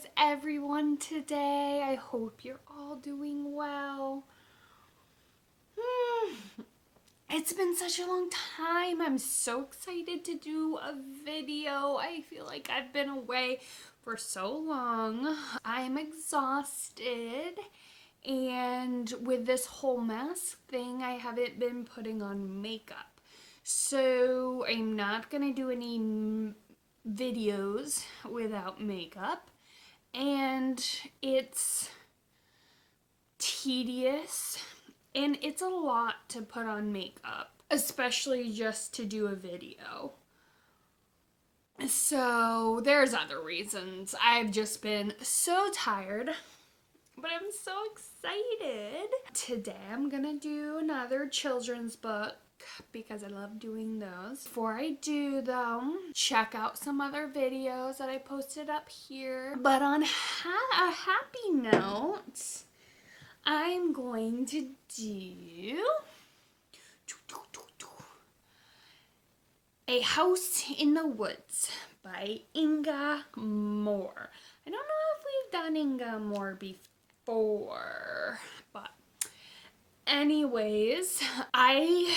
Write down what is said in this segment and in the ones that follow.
is everyone today? I hope you're all doing well. It's been such a long time. I'm so excited to do a video. I feel like I've been away for so long. I'm exhausted. And with this whole mask thing, I haven't been putting on makeup. So I'm not gonna do any videos without makeup. And it's tedious. And it's a lot to put on makeup, especially just to do a video. So there's other reasons. I've just been so tired, but I'm so excited. Today I'm gonna do another children's book because I love doing those. Before I do though, check out some other videos that I posted up here. But on a happy note, I'm going to do A House in the Woods by Inga Moore. I don't know if we've done Inga Moore before, but anyways, I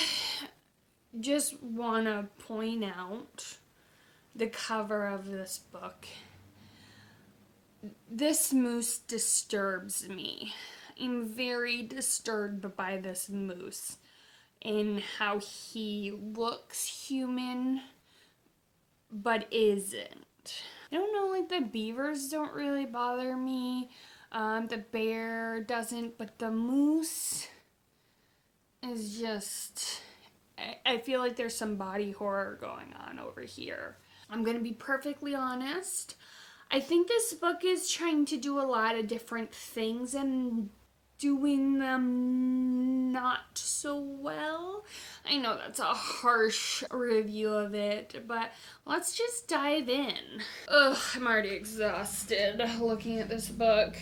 just want to point out the cover of this book. This moose disturbs me. I'm very disturbed by this moose and how he looks human but isn't. I don't know, like the beavers don't really bother me. The bear doesn't, but the moose is just, I feel like there's some body horror going on over here. I'm gonna be perfectly honest. I think this book is trying to do a lot of different things and doing them not so well. I know that's a harsh review of it, but let's just dive in. Ugh, I'm already exhausted looking at this book.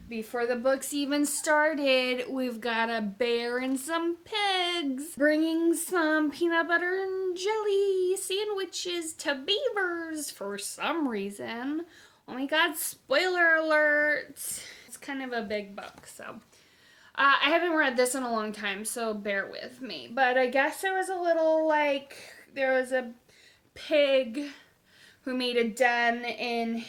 Before the book's even started, we've got a bear and some pigs bringing some peanut butter and jelly sandwiches to beavers for some reason. Oh my god, spoiler alert! It's kind of a big book, so. I haven't read this in a long time, so bear with me. But I guess it was a little like, there was a pig who made a den in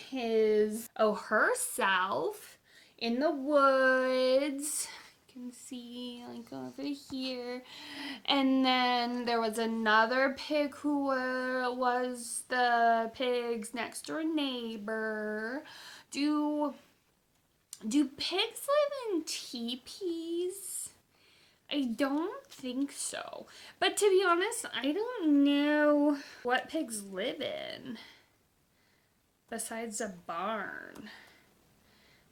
herself in the woods. You can see, like, over here. And then there was another pig who was the pig's next door neighbor. Do pigs live in teepees? I don't think so. But to be honest, I don't know what pigs live in besides a barn.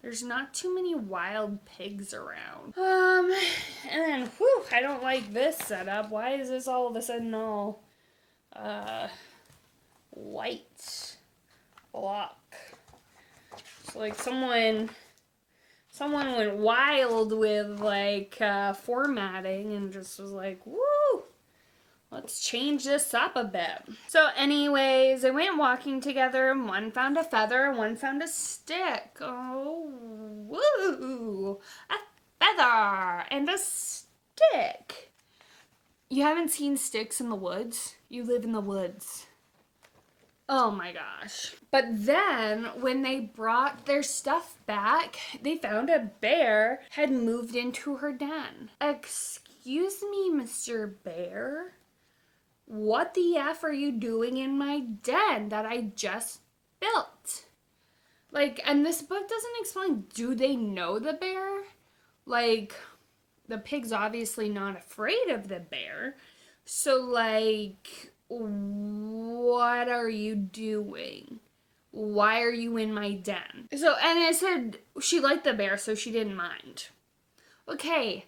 There's not too many wild pigs around. And then, whew, I don't like this setup. Why is this all of a sudden all white block? It's like someone went wild with like formatting and just was like, woo, let's change this up a bit. So anyways, they went walking together and one found a feather and one found a stick. Oh, woo, a feather and a stick. You haven't seen sticks in the woods? You live in the woods. Oh my gosh. But then when they brought their stuff back, they found a bear had moved into her den. Excuse me, Mr. Bear? What the F are you doing in my den that I just built? Like, and this book doesn't explain, do they know the bear? Like, the pig's obviously not afraid of the bear. So, like, what are you doing? Why are you in my den? So, and it said she liked the bear, so she didn't mind. Okay,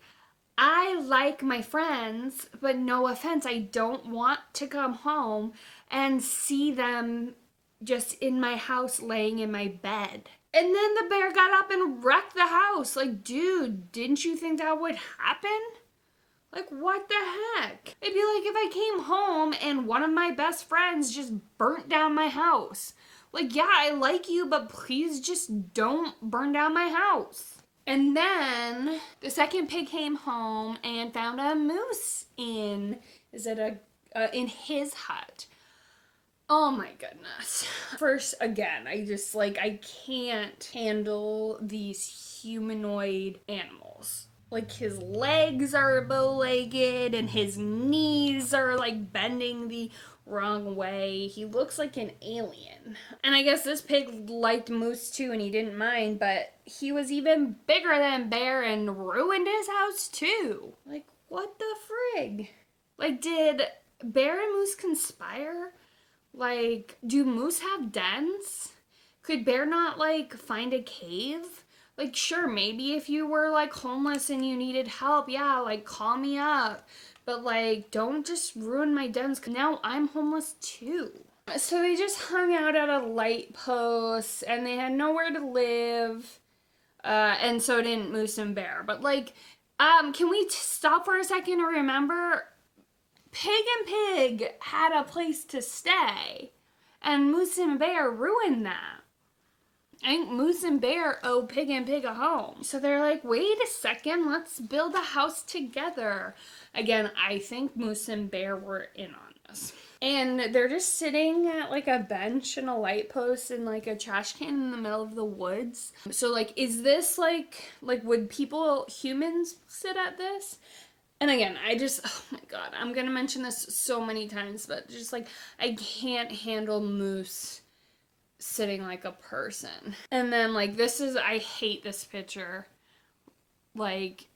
I like my friends, but no offense, I don't want to come home and see them just in my house laying in my bed. And then the bear got up and wrecked the house. Like, dude, didn't you think that would happen? Like, what the heck? It'd be like if I came home and one of my best friends just burnt down my house. Like, yeah, I like you, but please just don't burn down my house. And then the second pig came home and found a moose in his hut. Oh my goodness. First, again, I can't handle these humanoid animals. Like, his legs are bow-legged and his knees are like bending the wrong way. He looks like an alien. And I guess this pig liked moose too and he didn't mind, but he was even bigger than Bear and ruined his house too. Like, what the frig? Like, did Bear and Moose conspire? Like, do moose have dens? Could Bear not, like, find a cave? Like, sure, maybe if you were, like, homeless and you needed help, yeah, like, call me up. But, like, don't just ruin my dens, because now I'm homeless, too. So they just hung out at a light post, and they had nowhere to live, and so didn't Moose and Bear. But, like, can we stop for a second and remember... Pig and Pig had a place to stay, and Moose and Bear ruined that. I think Moose and Bear owe Pig and Pig a home. So they're like, wait a second, let's build a house together. Again, I think Moose and Bear were in on this. And they're just sitting at like a bench and a light post and like a trash can in the middle of the woods. So like, is this like would humans sit at this? And again, oh my god, I'm gonna mention this so many times, but just like, I can't handle Moose sitting like a person. And then like, I hate this picture. Like,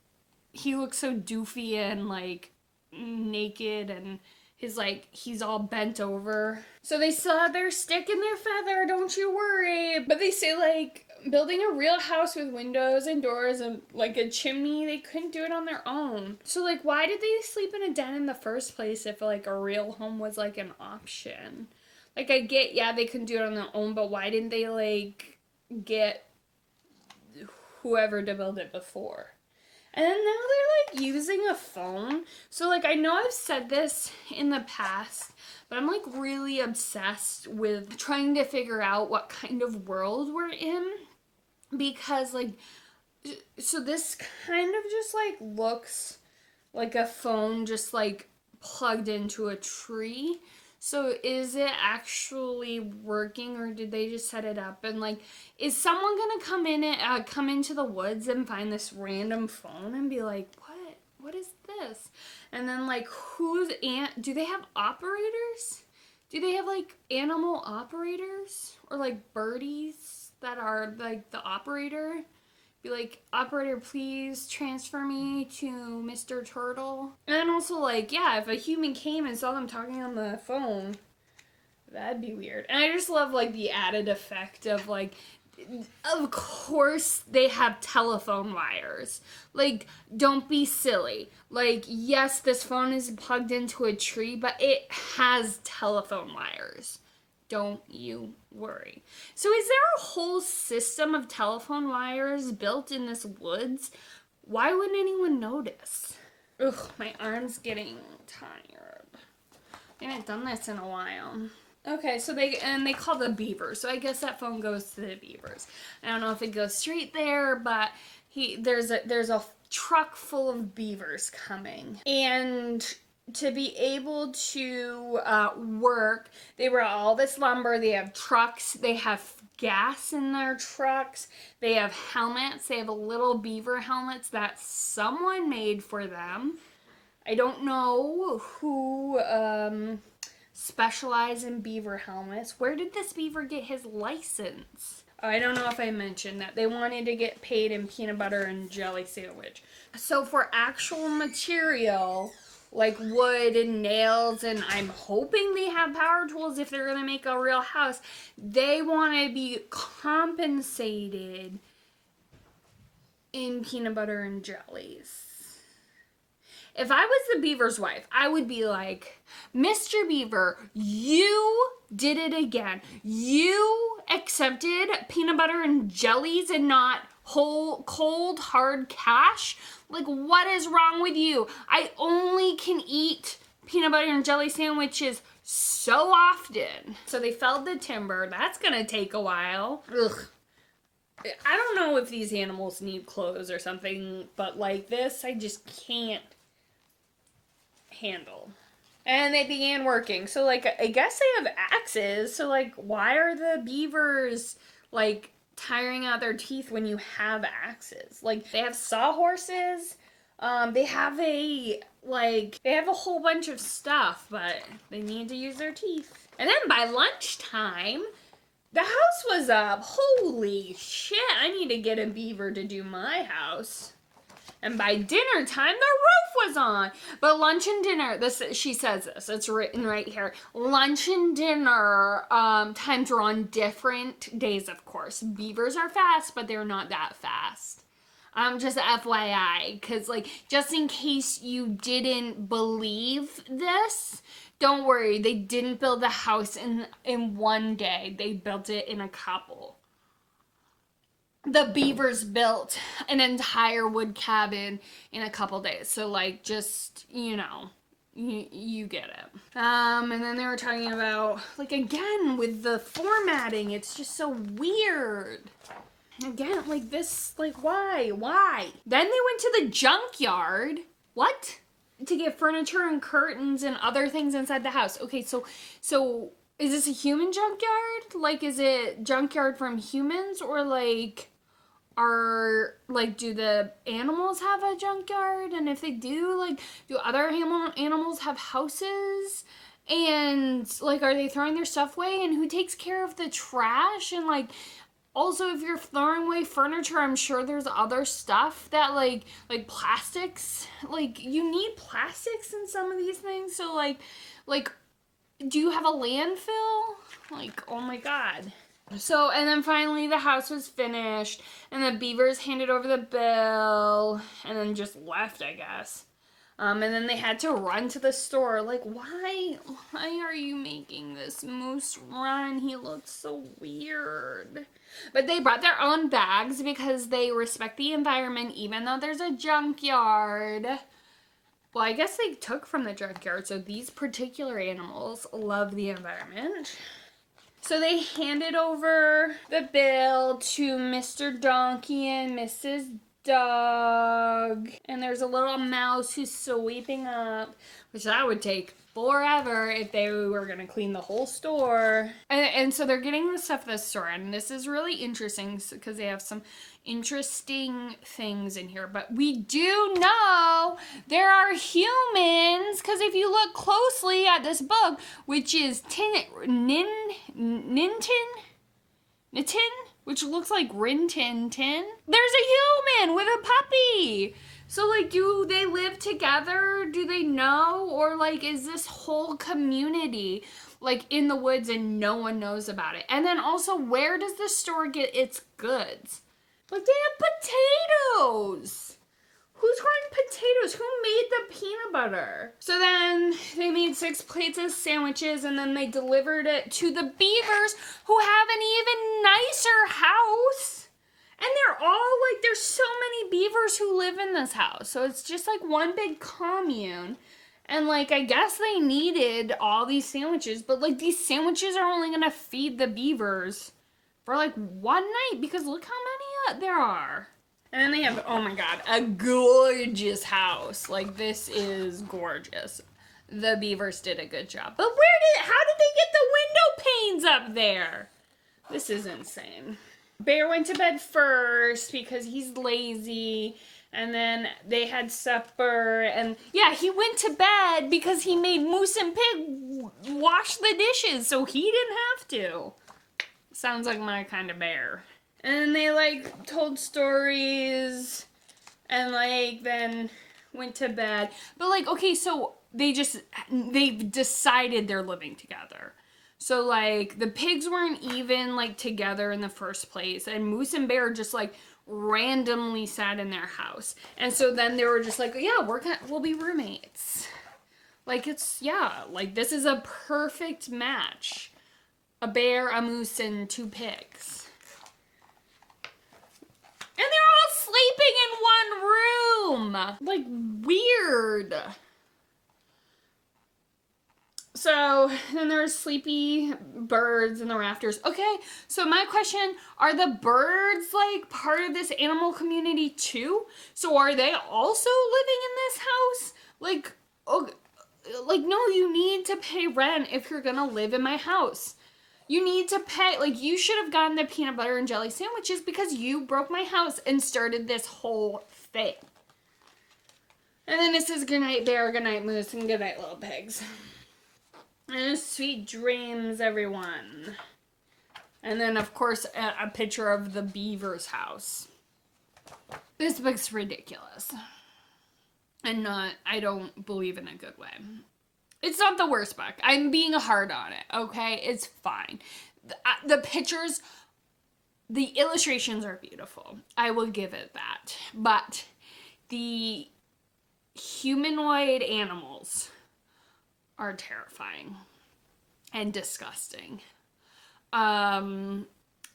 he looks so doofy and like, naked and he's all bent over. So they still have their stick and their feather, don't you worry. But they say like, building a real house with windows and doors and like a chimney, they couldn't do it on their own. So like, why did they sleep in a den in the first place if like a real home was like an option? Like, I get, yeah, they couldn't do it on their own, but why didn't they like get whoever to build it before? And then now they're, like, using a phone. So, like, I know I've said this in the past, but I'm, like, really obsessed with trying to figure out what kind of world we're in. Because, like, so this kind of just, like, looks like a phone just, like, plugged into a tree. So is it actually working, or did they just set it up? And like, is someone gonna come into the woods and find this random phone and be like, what is this? And then like, do they have operators? Do they have like animal operators or like birdies that are like the operator? Be like, operator, please transfer me to Mr. Turtle. And then also, like, yeah, if a human came and saw them talking on the phone, that'd be weird. And I just love, like, the added effect of, like, of course they have telephone wires. Like, don't be silly. Like, yes, this phone is plugged into a tree, but it has telephone wires. Don't you worry. So is there a whole system of telephone wires built in this woods? Why wouldn't anyone notice? Ugh, my arm's getting tired. I haven't done this in a while. Okay, so they call the beavers. So I guess that phone goes to the beavers. I don't know if it goes straight there, but there's a truck full of beavers coming. And to be able to work, they brought all this lumber, they have trucks, they have gas in their trucks, they have helmets, they have little beaver helmets that someone made for them. I don't know who specialized in beaver helmets. Where did this beaver get his license? I don't know if I mentioned that they wanted to get paid in peanut butter and jelly sandwich. So for actual material, like wood and nails, and I'm hoping they have power tools if they're going to make a real house, they want to be compensated in peanut butter and jellies. If I was the beaver's wife, I would be like, Mr. Beaver, you did it again. You accepted peanut butter and jellies and not whole, cold, hard cash? Like, what is wrong with you? I only can eat peanut butter and jelly sandwiches so often. So they felled the timber. That's gonna take a while. Ugh. I don't know if these animals need clothes or something, but like this, I just can't handle. And they began working. So like, I guess they have axes. So like, why are the beavers like tiring out their teeth when you have axes? Like, they have sawhorses. They have a whole bunch of stuff, but they need to use their teeth. And then by lunchtime, the house was up. Holy shit, I need to get a beaver to do my house. And by dinner time, the roof was on. But lunch and dinner, she says this, it's written right here. Lunch and dinner times are on different days, of course. Beavers are fast, but they're not that fast. Just FYI, because like, just in case you didn't believe this, don't worry, they didn't build the house in one day. They built it in a couple. The beavers built an entire wood cabin in a couple days. So like, just, you know, you get it. And then they were talking about, like, again, with the formatting, it's just so weird. Again, like this, like, why? Then they went to the junkyard. What? To get furniture and curtains and other things inside the house. Okay, so is this a human junkyard? Like, is it junkyard from humans, or like, do the animals have a junkyard? And if they do, like, do other animals have houses? And like, are they throwing their stuff away? And who takes care of the trash? And like, also, if you're throwing away furniture, I'm sure there's other stuff that, like plastics. Like, you need plastics in some of these things. So, like, do you have a landfill? Like, oh my God. So, and then finally the house was finished, and the beavers handed over the bill, and then just left, I guess. And then they had to run to the store. Like, why are you making this moose run? He looks so weird. But they brought their own bags because they respect the environment, even though there's a junkyard. Well, I guess they took from the junkyard, so these particular animals love the environment. So they handed over the bill to Mr. Donkey and Mrs. Dog. And there's a little mouse who's sweeping up, which that would take forever if they were going to clean the whole store. And so they're getting the stuff at the store. And this is really interesting because they have some interesting things in here. But we do know there are humans, because if you look closely at this book, which is Nitin, which looks like Rin Tin Tin, there's a human with a puppy. So, like, do they live together? Do they know? Or, like, is this whole community, like, in the woods and no one knows about it? And then also, where does the store get its goods? Like, they have potatoes. Who's growing potatoes? Who made the peanut butter? So then they made 6 plates of sandwiches, and then they delivered it to the beavers, who have an even nicer house. And they're all like, there's so many beavers who live in this house. So it's just like one big commune. And like, I guess they needed all these sandwiches, but like, these sandwiches are only gonna feed the beavers for like one night, because look how many there are. And then they have, oh my God, a gorgeous house. Like, this is gorgeous. The beavers did a good job. But how did they get the window panes up there? This is insane. Bear went to bed first because he's lazy. And then they had supper. And yeah, he went to bed because he made Moose and Pig wash the dishes, so he didn't have to. Sounds like my kind of bear. And they, like, told stories and, like, then went to bed. But, like, okay, so they've decided they're living together. So, like, the pigs weren't even, like, together in the first place. And Moose and Bear just, like, randomly sat in their house. And so then they were just like, yeah, we'll be roommates. Like, like, this is a perfect match. A bear, a moose, and 2 pigs. And they're all sleeping in one room. Like, weird. So then there's sleepy birds in the rafters. Okay, so my question, are the birds like part of this animal community too? So are they also living in this house? Like, oh, like no, you need to pay rent if you're gonna live in my house. You need to pay, like, you should have gotten the peanut butter and jelly sandwiches because you broke my house and started this whole thing. And then it says goodnight bear, goodnight moose, and goodnight little pigs. And sweet dreams, everyone. And then, of course, a picture of the beaver's house. This book's ridiculous. And I don't believe in a good way. It's not the worst book. I'm being hard on it, okay? It's fine. The pictures, the illustrations are beautiful. I will give it that. But the humanoid animals are terrifying and disgusting. And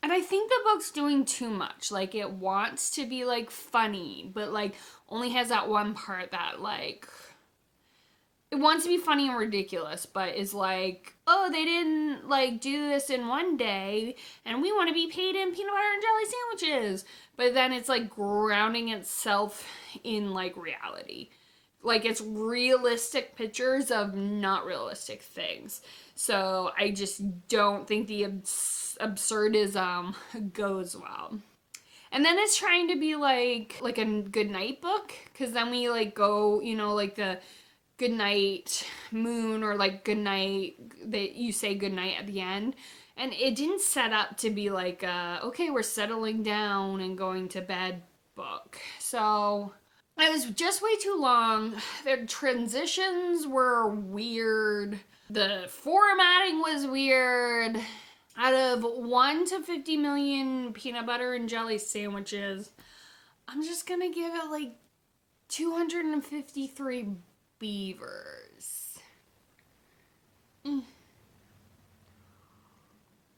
I think the book's doing too much. Like, it wants to be, like, funny, but, like, only has that one part that, like, it wants to be funny and ridiculous, but is like, oh, they didn't, like, do this in one day, and we want to be paid in peanut butter and jelly sandwiches. But then it's, like, grounding itself in, like, reality. Like, it's realistic pictures of not realistic things. So I just don't think the absurdism goes well. And then it's trying to be, like a good night book, because then we, like, go, you know, like, the good night moon, or like good night that you say good night at the end, and it didn't set up to be like okay, we're settling down and going to bed book. So it was just way too long. The transitions were weird, the formatting was weird. Out of 1 to 50 million peanut butter and jelly sandwiches, I'm just gonna give it like 253 beavers.